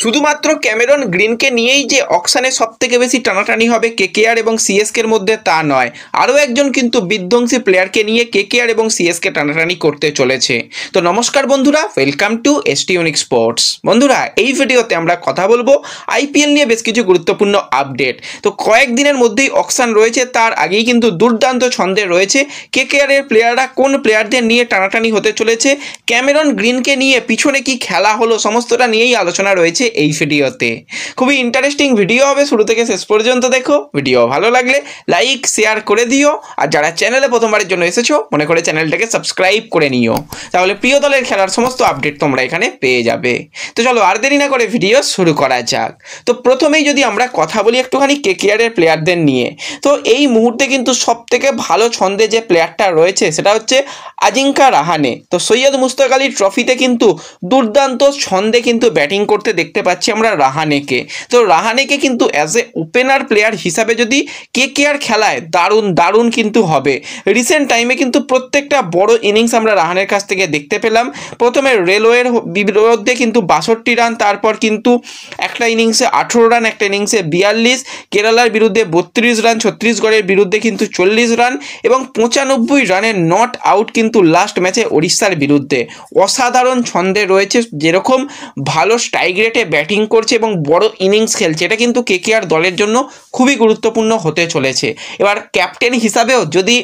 শুধুমাত্র ক্যামেরন গ্রিনকে নিয়েই যে অকশানে সবথেকে বেশি টানাটানি হবে কেকেআর এবং সিএসকের মধ্যে তা নয়, আরও একজন কিন্তু বিধ্বংসী প্লেয়ারকে নিয়ে কেকেআর এবং সিএসকে টানাটানি করতে চলেছে। তো নমস্কার বন্ধুরা, welcome to ST unique sports. বন্ধুরা, এই ভিডিওতে আমরা কথা বলবো আইপিএল নিয়ে বেশ কিছু গুরুত্বপূর্ণ আপডেট। তো কয়েকদিনের মধ্যেই অকশান রয়েছে, তার আগেই কিন্তু দুর্দান্ত ছন্দে রয়েছে কেকেআর এর প্লেয়াররা কোন প্লেয়ারদের নিয়ে টানাটানি হতে চলেছে, ক্যামেরন গ্রিনকে নিয়ে পিছনে কি খেলা হলো, সমস্তটা নিয়েই আলোচনা রয়েছে এই ভিডিওতে। খুবই ইন্টারেস্টিং ভিডিও হবে, শুরু থেকে শেষ পর্যন্ত দেখো। ভিডিও ভালো লাগলে লাইক শেয়ার করে দিও, আর যারা চ্যানেলে প্রথমবারের জন্য এসেছো মনে করে চ্যানেলটাকে সাবস্ক্রাইব করে নিও, তাহলে প্রিয় দলের খেলার সমস্ত আপডেট তোমরা এখানে পেয়ে যাবে। তো চলো আর দেরি না করে ভিডিও শুরু করা যাক। তো প্রথমেই যদি আমরা কথা বলি একটুখানি কেকেআর এর প্লেয়ারদের নিয়ে, তো এই মুহূর্তে কিন্তু সব থেকে ভালো ছন্দে যে প্লেয়ারটা রয়েছে সেটা হচ্ছে আজিঙ্কা রাহানে। তো সৈয়দ মুশতাক আলী ট্রফিতে কিন্তু দুর্দান্ত ছন্দে কিন্তু ব্যাটিং করতে দেখতে পাচ্ছি আমরা রাহানেকে। তো রাহানেকে কিন্তু অ্যাজ এ ওপেনার প্লেয়ার হিসাবে যদি কেকেআর খেলায় দারুণ কিন্তু হবে। রিসেন্ট টাইমে কিন্তু প্রত্যেকটা বড় ইনিংস আমরা রাহানের কাছ থেকে দেখতে পেলাম। প্রথমে রেলওয়ের বিরুদ্ধে কিন্তু 62 রান, তারপর কিন্তু একটা ইনিংসে 18 রান, একটা ইনিংসে 42, কেরালার বিরুদ্ধে 32 রান, ছত্তিশগড়ের বিরুদ্ধে কিন্তু 40 রান এবং 95 রানের নট আউট কিন্তু লাস্ট ম্যাচে ওড়িশার বিরুদ্ধে। অসাধারণ ছন্দে রয়েছে, যেরকম ভালো স্ট্রাইক রেটে ব্যাটিং করছে এবং বড় ইনিংস খেলছে, এটা কিন্তু কেকেআর দলের জন্য খুবই গুরুত্বপূর্ণ হতে চলেছে। এবার ক্যাপ্টেন হিসাবেও যদি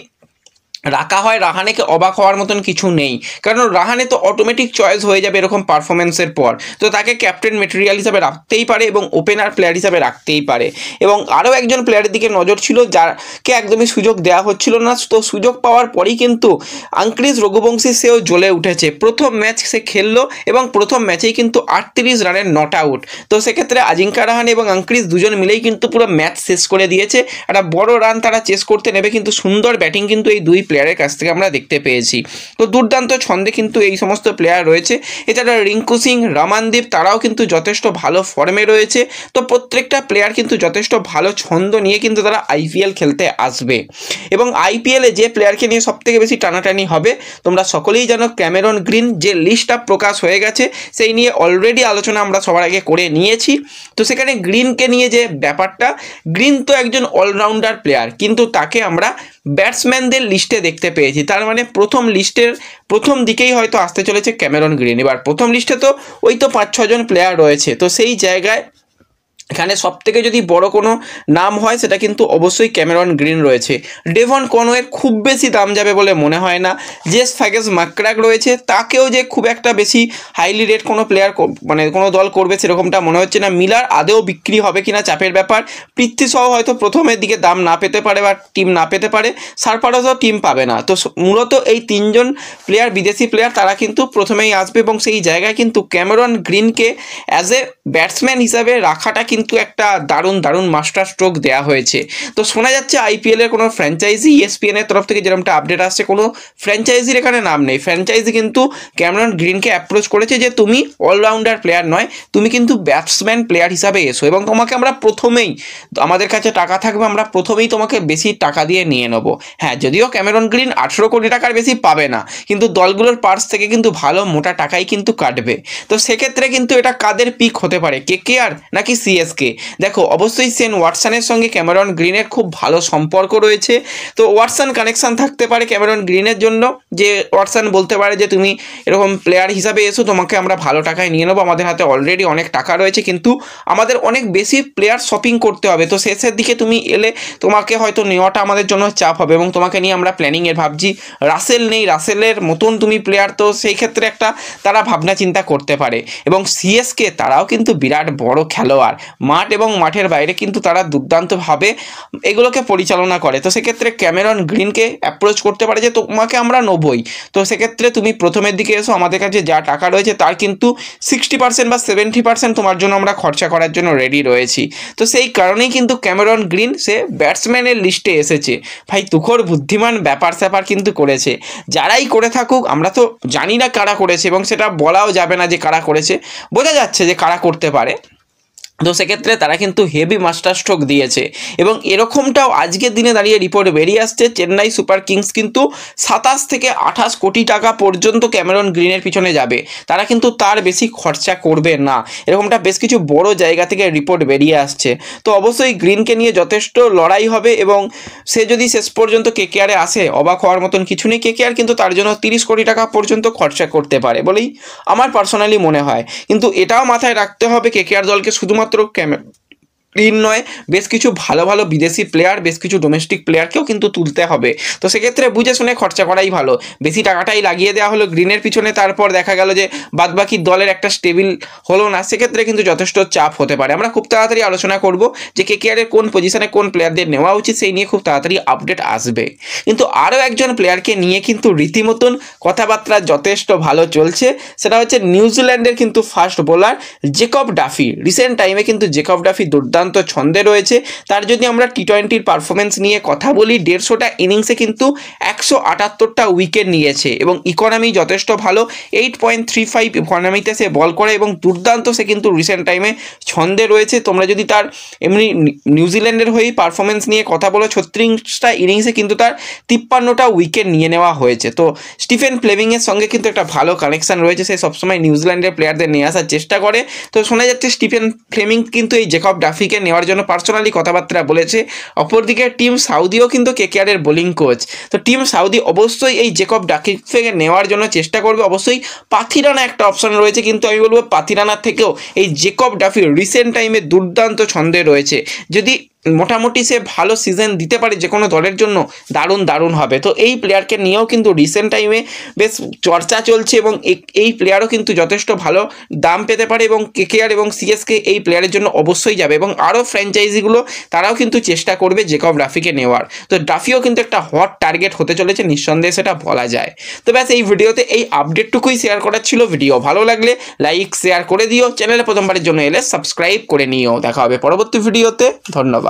রাখা হয় রাহানেকে, অবাক হওয়ার মতন কিছু নেই, কারণ রাহানে তো অটোমেটিক চয়েস হয়ে যাবে এরকম পারফরমেন্সের পর। তো তাকে ক্যাপ্টেন মেটেরিয়াল হিসাবে রাখতেই পারে এবং ওপেনার প্লেয়ার হিসাবে রাখতেই পারে। এবং আরও একজন প্লেয়ারের দিকে নজর ছিল যাকে একদমই সুযোগ দেওয়া হচ্ছিল না, তো সুযোগ পাওয়ার পরই কিন্তু আঙ্ক্রিজ রঘুবংশী সেও জ্বলে উঠেছে। প্রথম ম্যাচ সে খেললো এবং প্রথম ম্যাচেই কিন্তু 38 রানের নট আউট। তো সেক্ষেত্রে আজিঙ্কা রাহানে এবং আঙ্ক্রিজ দুজন মিলেই কিন্তু পুরো ম্যাচ শেষ করে দিয়েছে। একটা বড় রান তারা চেস করতে নেবে, কিন্তু সুন্দর ব্যাটিং কিন্তু এই দুই প্লেয়ারের কাছ থেকে আমরা দেখতে পেয়েছি। তো দুর্দান্ত ছন্দে কিন্তু এই সমস্ত প্লেয়ার রয়েছে। এছাড়া রিঙ্কু সিং, রমানদীপ তারাও কিন্তু যথেষ্ট ভালো ফর্মে রয়েছে। তো প্রত্যেকটা প্লেয়ার কিন্তু যথেষ্ট ভালো ছন্দ নিয়ে কিন্তু তারা আইপিএল খেলতে আসবে। এবং আইপিএলে যে প্লেয়ারকে নিয়ে সবথেকে বেশি টানাটানি হবে তোমরা সকলেই জানো, ক্যামেরন গ্রিন। যে লিস্টটা প্রকাশ হয়ে গেছে সেই নিয়ে অলরেডি আলোচনা আমরা সবার আগে করে নিয়েছি। তো সেখানে গ্রিনকে নিয়ে যে ব্যাপারটা, গ্রিন তো একজন অলরাউন্ডার প্লেয়ার, কিন্তু তাকে আমরা ব্যাটসম্যানদের লিস্টে দেখতে পেয়েছি। তার মানে প্রথম লিস্টের প্রথম দিকেই হয়তো আসতে চলেছে ক্যামেরন গ্রিন। এবার প্রথম লিস্টে তো ওই তো 5-6 জন প্লেয়ার রয়েছে, তো সেই জায়গায় এখানে সবথেকে যদি বড় কোনো নাম হয় সেটা কিন্তু অবশ্যই ক্যামেরন গ্রিন রয়েছে। ডেভন কনওয়ের খুব বেশি দাম যাবে বলে মনে হয় না। জেস ফ্যাগেস মাক্রাক রয়েছে, তাকেও যে খুব একটা বেশি হাইলি রেট কোনো প্লেয়ার মানে কোনো দল করবে সেরকমটা মনে হচ্ছে না। মিলার আদেও বিক্রি হবে কিনা চাপের ব্যাপার। পৃথ্বী সহ হয়তো প্রথমের দিকে দাম না পেতে পারে বা টিম না পেতে পারে, সারফারাজও টিম পাবে না। তো মূলত এই 3 জন প্লেয়ার বিদেশি প্লেয়ার, তারা কিন্তু প্রথমেই আসবে এবং সেই জায়গায় কিন্তু ক্যামেরন গ্রিনকে অ্যাজ এ ব্যাটসম্যান হিসাবে রাখাটা কিন্তু একটা দারুণ মাস্টার স্ট্রোক দেওয়া হয়েছে। তো শোনা যাচ্ছে আইপিএল এর কোনো ফ্র্যাঞ্চাইজি, ESPN এর তরফ থেকে যেরকমটা আপডেট আসছে, কোনো ফ্র্যাঞ্চাইজির এখানে নাম নেই। ফ্র্যাঞ্চাইজি কিন্তু ক্যামেরন গ্রিনকে অ্যাপ্রোচ করেছে যে তুমি অলরাউন্ডার প্লেয়ার নয়, তুমি কিন্তু ব্যাটসম্যান প্লেয়ার হিসাবে এসো এবং তোমাকে আমরা প্রথমেই, আমাদের কাছে টাকা থাকবে, আমরা প্রথমেই তোমাকে বেশি টাকা দিয়ে নিয়ে নেবো। হ্যাঁ, যদিও ক্যামেরন গ্রিন 18 কোটি টাকার বেশি পাবে না, কিন্তু দলগুলোর পার্স থেকে কিন্তু ভালো মোটা টাকাই কিন্তু কাটবে। তো সেক্ষেত্রে কিন্তু এটা কাদের পিক হতে পারে, কেকেআর নাকি সিএসকে? দেখো, অবশ্যই সেন ওয়াটসনের সঙ্গে ক্যামেরন গ্রিনের খুব ভালো সম্পর্ক রয়েছে। তো ওয়াটসন কানেকশান থাকতে পারে ক্যামেরন গ্রিনের জন্য, যে ওয়াটসন বলতে পারে যে তুমি এরকম প্লেয়ার হিসাবে এসো, তোমাকে আমরা ভালো টাকায় নিয়ে নেবো, আমাদের হাতে অলরেডি অনেক টাকা রয়েছে, কিন্তু আমাদের অনেক বেশি প্লেয়ার শপিং করতে হবে। তো শেষের দিকে তুমি এলে তোমাকে হয়তো নেওয়াটা আমাদের জন্য চাপ হবে এবং তোমাকে নিয়ে আমরা প্ল্যানিংয়ের ভাবছি। রাসেল নেই, রাসেলের মতন তুমি প্লেয়ার, তো সেই ক্ষেত্রে একটা তারা ভাবনা চিন্তা করতে পারে। এবং সিএসকে তারাও কিন্তু বিরাট বড় খেলোয়াড়, মাঠ এবং মাঠের বাইরে কিন্তু তারা দুর্দান্তভাবে এগুলোকে পরিচালনা করে। তো সেক্ষেত্রে ক্যামেরন গ্রিনকে অ্যাপ্রোচ করতে পারে যে তোমাকে আমরা নেবই, তো সেক্ষেত্রে তুমি প্রথমের দিকে এসো, আমাদের কাছে যা টাকা রয়েছে তার কিন্তু 60% বা 70% তোমার জন্য আমরা খরচা করার জন্য রেডি রয়েছি। তো সেই কারণেই কিন্তু ক্যামেরন গ্রিন সে ব্যাটসম্যানের লিস্টে এসেছে। ভাই তুখোর বুদ্ধিমান ব্যাপার স্যাপার কিন্তু করেছে, যারাই করে থাকুক আমরা তো জানি না কারা করেছে এবং সেটা বলাও যাবে না যে কারা করেছে, বোঝা যাচ্ছে যে কারা করতে পারে। তো সেক্ষেত্রে তারা কিন্তু হেভি মাস্টার স্ট্রোক দিয়েছে এবং এরকমটাও আজকের দিনে দাঁড়িয়ে রিপোর্ট বেরিয়ে আসছে চেন্নাই সুপার কিংস কিন্তু 27 থেকে 28 কোটি টাকা পর্যন্ত ক্যামেরন গ্রিনের পিছনে যাবে, তারা কিন্তু তার বেশি খরচা করবে না, এরকমটা বেশ কিছু বড় জায়গা থেকে রিপোর্ট বেরিয়ে আসছে। তো অবশ্যই গ্রিনকে নিয়ে যথেষ্ট লড়াই হবে এবং সে যদি শেষ পর্যন্ত কেকেআরে আসে অবাক হওয়ার মতন কিছু নেই, কেকেআর কিন্তু তার জন্য 30 কোটি টাকা পর্যন্ত খরচা করতে পারে বলেই আমার পার্সোনালি মনে হয়। কিন্তু এটাও মাথায় রাখতে হবে কেকেআর দলকে শুধুমাত্র গ্রিন নয়, বেশ কিছু ভালো ভালো বিদেশি প্লেয়ার, বেশ কিছু ডোমেস্টিক প্লেয়ারকেও কিন্তু তুলতে হবে। তো সেক্ষেত্রে বুঝে শুনে খরচা করাই ভালো, বেশি টাকাটাই লাগিয়ে দেওয়া হলো গ্রিনের পিছনে, তারপর দেখা গেল যে বাদবাকি দলের একটা স্টেবিল হলো না, সেক্ষেত্রে কিন্তু যথেষ্ট চাপ হতে পারে। আমরা খুব তাড়াতাড়ি আলোচনা করব যে কেকেআরের কোন পজিশনে কোন প্লেয়ারদের নেওয়া উচিত, সেই নিয়ে খুব তাড়াতাড়ি আপডেট আসবে। কিন্তু আরও একজন প্লেয়ারকে নিয়ে কিন্তু রীতিমতন কথাবার্তা যথেষ্ট ভালো চলছে, সেটা হচ্ছে নিউজিল্যান্ডের কিন্তু fast bowler Jacob Duffy. Recent টাইমে কিন্তু জেকব ডাফি দুর্দান্ত ছন্দে রয়েছে। তার যদি আমরা টি20 পারফরমেন্স নিয়ে কথা বলি, 150টা ইনিংসে কিন্তু 178টা উইকেট নিয়েছে এবং ইকোনমি যথেষ্ট ভালো, 8.35 ইকোনমিতে সে বল করে এবং দুর্দান্ত সে কিন্তু রিসেন্ট টাইমে ছন্দে রয়েছে। তোমরা যদি তার এমনি নিউজিল্যান্ডের হয়েই পারফরমেন্স নিয়ে কথা বলো, 36টা ইনিংসে কিন্তু তার 53টা উইকেট নিয়ে নেওয়া হয়েছে। তো স্টিফেন ফ্লেমিংয়ের সঙ্গে কিন্তু একটা ভালো কানেকশন রয়েছে, সে সবসময় নিউজিল্যান্ডের প্লেয়ারদের নিয়ে আসার চেষ্টা করে। তো শোনা যাচ্ছে স্টিফেন ফ্লেমিং কিন্তু এই জেকব ডাফিকে নেওয়ার জন্য পার্সোনালি কথাবার্তা বলেছে। অপরদিকে টিম সাউদিও কিন্তু কেকেআরের বোলিং কোচ, তো টিম সাউদি অবশ্যই এই জেকব ডাফিকে নেওয়ার জন্য চেষ্টা করবে। অবশ্যই পাথিরানা একটা অপশন রয়েছে, কিন্তু আমি বলবো পাথিরানার থেকেও এই জেকব ডাফি রিসেন্ট টাইমে দুর্দান্ত ছন্দে রয়েছে। যদি মোটামুটি সে ভালো সিজন দিতে পারে যে কোনো দলের জন্য, দারুণ হবে। তো এই প্লেয়ারকে নিয়েও কিন্তু রিসেন্ট টাইমে বেশ চর্চা চলছে এবং এই প্লেয়ারও কিন্তু যথেষ্ট ভালো দাম পেতে পারে এবং কেকেআর এবং সিএসকে এই প্লেয়ারের জন্য অবশ্যই যাবে এবং আরও ফ্র্যাঞ্চাইজিগুলো তারাও কিন্তু চেষ্টা করবে জেকব ডাফিকে নেওয়ার। তো ডাফিও কিন্তু একটা হট টার্গেট হতে চলেছে, নিঃসন্দেহে সেটা বলা যায়। তো ব্যাস এই ভিডিওতে এই আপডেটটুকুই শেয়ার করার ছিল। ভিডিও ভালো লাগলে লাইক শেয়ার করে দিও, চ্যানেলে প্রথমবারের জন্য এলে সাবস্ক্রাইব করে নিও। দেখা হবে পরবর্তী ভিডিওতে, ধন্যবাদ।